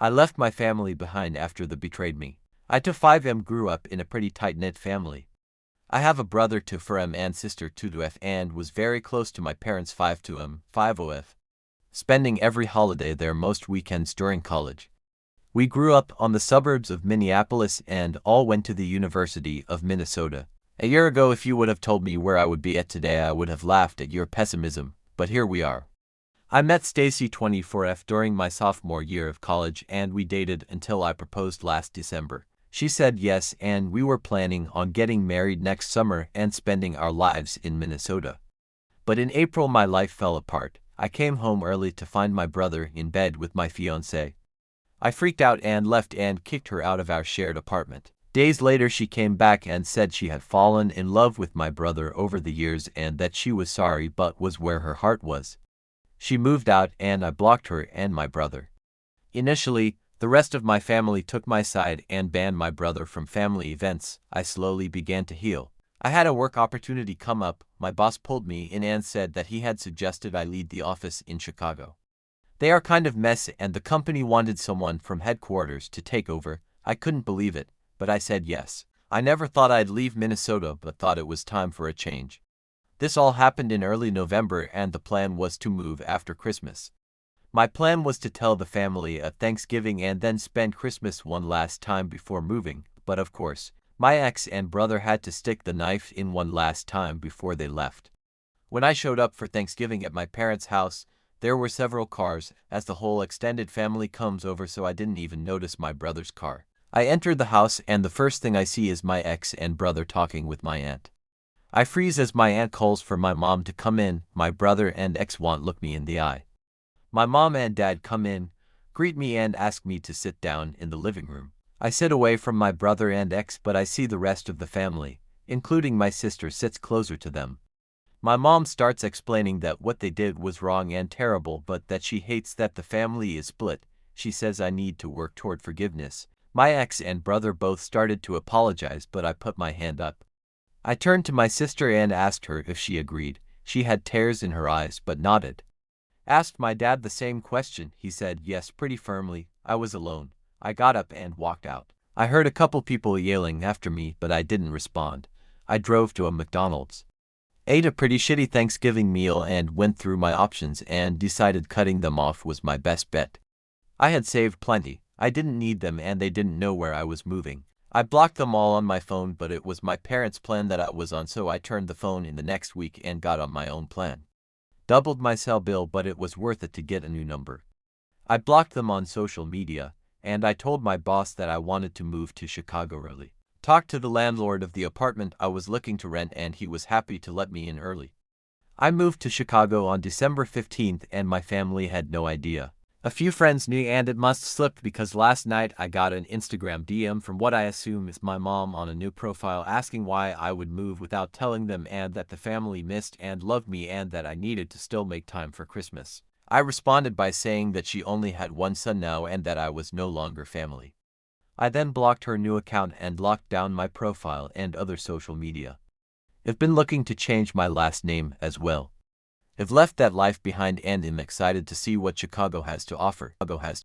I left my family behind after they betrayed me. I to 5M grew up in a pretty tight-knit family. I have a brother to 4M and sister to 2F and was very close to my parents 5-2M, 5OF, spending every holiday there most weekends during college. We grew up on the suburbs of Minneapolis and all went to the University of Minnesota. A year ago, if you would have told me where I would be at today, I would have laughed at your pessimism, but here we are. I met Stacy 24F during my sophomore year of college and we dated until I proposed last December. She said yes and we were planning on getting married next summer and spending our lives in Minnesota. But in April my life fell apart. I came home early to find my brother in bed with my fiancée. I freaked out and left and kicked her out of our shared apartment. Days later she came back and said she had fallen in love with my brother over the years and that she was sorry but was where her heart was. She moved out and I blocked her and my brother. Initially, the rest of my family took my side and banned my brother from family events. I slowly began to heal. I had a work opportunity come up. My boss pulled me in and said that he had suggested I lead the office in Chicago. They are kind of messy and the company wanted someone from headquarters to take over. I couldn't believe it, but I said yes. I never thought I'd leave Minnesota but thought it was time for a change. This all happened in early November and the plan was to move after Christmas. My plan was to tell the family at Thanksgiving and then spend Christmas one last time before moving, but of course, my ex and brother had to stick the knife in one last time before they left. When I showed up for Thanksgiving at my parents' house, there were several cars, as the whole extended family comes over, so I didn't even notice my brother's car. I entered the house and the first thing I see is my ex and brother talking with my aunt. I freeze as my aunt calls for my mom to come in. My brother and ex won't look me in the eye. My mom and dad come in, greet me and ask me to sit down in the living room. I sit away from my brother and ex, but I see the rest of the family, including my sister, sits closer to them. My mom starts explaining that what they did was wrong and terrible, but that she hates that the family is split. She says I need to work toward forgiveness. My ex and brother both started to apologize, but I put my hand up. I turned to my sister and asked her if she agreed. She had tears in her eyes but nodded. Asked my dad the same question. He said yes pretty firmly. I was alone. I got up and walked out. I heard a couple people yelling after me, but I didn't respond. I drove to a McDonald's. Ate a pretty shitty Thanksgiving meal and went through my options and decided cutting them off was my best bet. I had saved plenty. I didn't need them and they didn't know where I was moving. I blocked them all on my phone, but it was my parents' plan that I was on, so I turned the phone in the next week and got on my own plan. Doubled my cell bill, but it was worth it to get a new number. I blocked them on social media, and I told my boss that I wanted to move to Chicago early. Talked to the landlord of the apartment I was looking to rent and he was happy to let me in early. I moved to Chicago on December 15th and my family had no idea. A few friends knew and it must slipped because last night I got an Instagram DM from what I assume is my mom on a new profile asking why I would move without telling them and that the family missed and loved me and that I needed to still make time for Christmas. I responded by saying that she only had one son now and that I was no longer family. I then blocked her new account and locked down my profile and other social media. I've been looking to change my last name as well. I've left that life behind and am excited to see what Chicago has to offer.